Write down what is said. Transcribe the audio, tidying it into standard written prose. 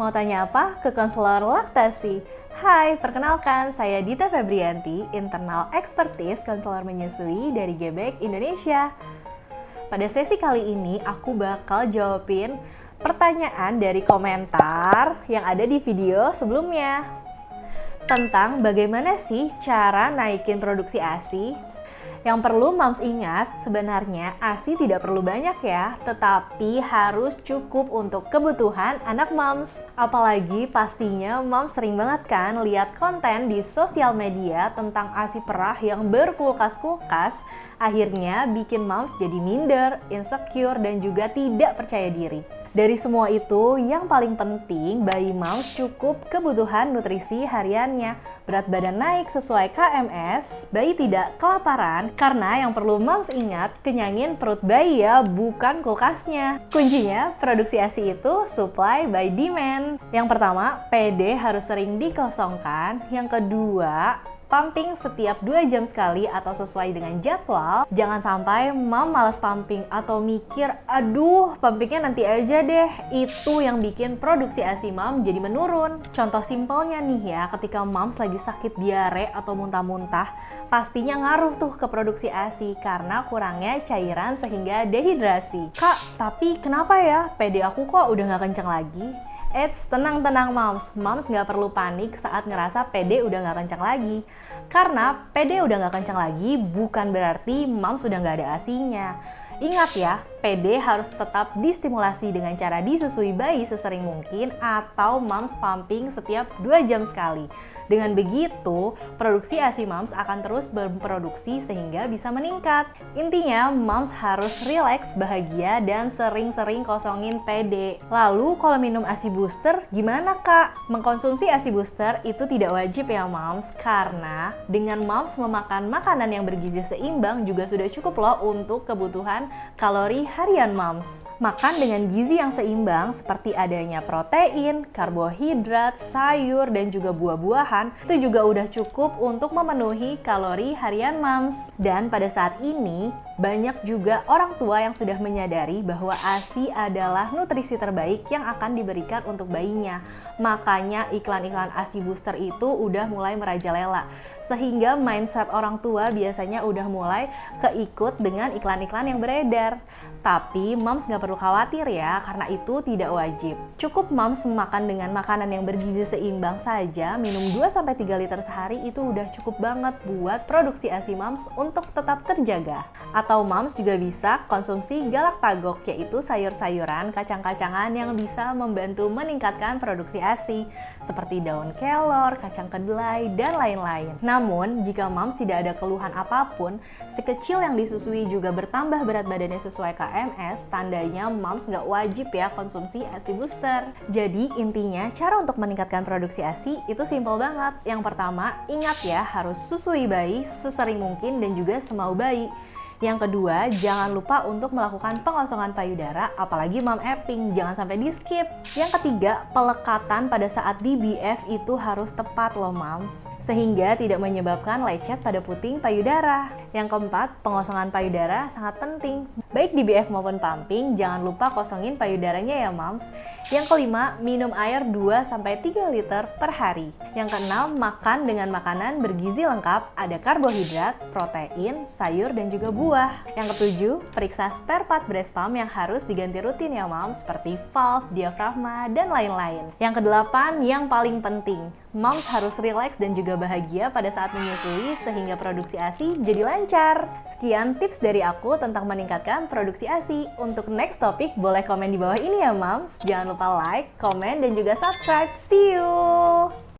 Mau tanya apa ke konselor laktasi? Hai, perkenalkan saya Dita Febrianti, internal expertise konselor menyusui dari Gebek Indonesia. Pada sesi kali ini aku bakal jawabin pertanyaan dari komentar yang ada di video sebelumnya tentang bagaimana sih cara naikin produksi ASI. Yang perlu moms ingat, sebenarnya ASI tidak perlu banyak ya, tetapi harus cukup untuk kebutuhan anak moms. Apalagi pastinya moms sering banget kan lihat konten di sosial media tentang ASI perah yang berkulkas-kulkas, akhirnya bikin moms jadi minder, insecure, dan juga tidak percaya diri. Dari semua itu, yang paling penting bayi moms cukup kebutuhan nutrisi hariannya. Berat badan naik sesuai KMS, bayi tidak kelaparan, karena yang perlu moms ingat, kenyangin perut bayi ya, bukan kulkasnya. Kuncinya, produksi ASI itu supply by demand. Yang pertama, PD harus sering dikosongkan. Yang kedua, pumping setiap 2 jam sekali atau sesuai dengan jadwal. Jangan sampai mom malas pumping atau mikir, aduh pumpingnya nanti aja deh. Itu yang bikin produksi ASI mom jadi menurun. Contoh simpelnya nih ya, ketika moms lagi sakit diare atau muntah-muntah, pastinya ngaruh tuh ke produksi ASI karena kurangnya cairan sehingga dehidrasi. Kak, tapi kenapa ya PD aku kok udah gak kenceng lagi? Eits, tenang-tenang moms nggak perlu panik saat ngerasa PD udah nggak kencang lagi. Karena PD udah nggak kencang lagi bukan berarti moms udah nggak ada ASI-nya. Ingat ya, PD harus tetap distimulasi dengan cara disusui bayi sesering mungkin atau moms pumping setiap 2 jam sekali. Dengan begitu, produksi ASI moms akan terus berproduksi sehingga bisa meningkat. Intinya, moms harus rileks, bahagia, dan sering-sering kosongin PD. Lalu, kalau minum ASI booster, gimana kak? Mengkonsumsi ASI booster itu tidak wajib ya moms, karena dengan moms memakan makanan yang bergizi seimbang juga sudah cukup loh untuk kebutuhan kalori harian moms. Makan dengan gizi yang seimbang seperti adanya protein, karbohidrat, sayur, dan juga buah-buahan itu juga udah cukup untuk memenuhi kalori harian moms. Dan pada saat ini banyak juga orang tua yang sudah menyadari bahwa ASI adalah nutrisi terbaik yang akan diberikan untuk bayinya. Makanya iklan-iklan ASI booster itu udah mulai merajalela. Sehingga mindset orang tua biasanya udah mulai keikut dengan iklan-iklan yang beredar. Tapi moms nggak perlu khawatir ya, karena itu tidak wajib. Cukup moms makan dengan makanan yang bergizi seimbang saja, minum 2-3 liter sehari itu udah cukup banget buat produksi ASI moms untuk tetap terjaga. Atau moms juga bisa konsumsi Galactagok, yaitu sayur-sayuran, kacang-kacangan yang bisa membantu meningkatkan produksi ASI, seperti daun kelor, kacang kedelai, dan lain-lain. Namun, jika moms tidak ada keluhan apapun, si kecil yang disusui juga bertambah berat badannya sesuai KMS, tandanya moms nggak wajib ya konsumsi ASI booster. Jadi, intinya cara untuk meningkatkan produksi ASI itu simpel banget. Yang pertama, ingat ya harus susui bayi sesering mungkin dan juga semau bayi. Yang kedua, jangan lupa untuk melakukan pengosongan payudara, apalagi mom apping, jangan sampai di skip. Yang ketiga, pelekatan pada saat di BF itu harus tepat loh moms, sehingga tidak menyebabkan lecet pada puting payudara. Yang keempat, pengosongan payudara sangat penting. Baik di BF maupun pumping, jangan lupa kosongin payudaranya ya moms. Yang kelima, minum air 2-3 liter per hari. Yang keenam, makan dengan makanan bergizi lengkap, ada karbohidrat, protein, sayur, dan juga buah. Yang ketujuh, periksa spare part breast pump yang harus diganti rutin ya moms, seperti valve, diafragma, dan lain-lain. Yang kedelapan, yang paling penting, moms harus rileks dan juga bahagia pada saat menyusui sehingga produksi ASI jadi lancar. Sekian tips dari aku tentang meningkatkan produksi ASI. Untuk next topik boleh komen di bawah ini ya moms. Jangan lupa like, komen, dan juga subscribe. See you!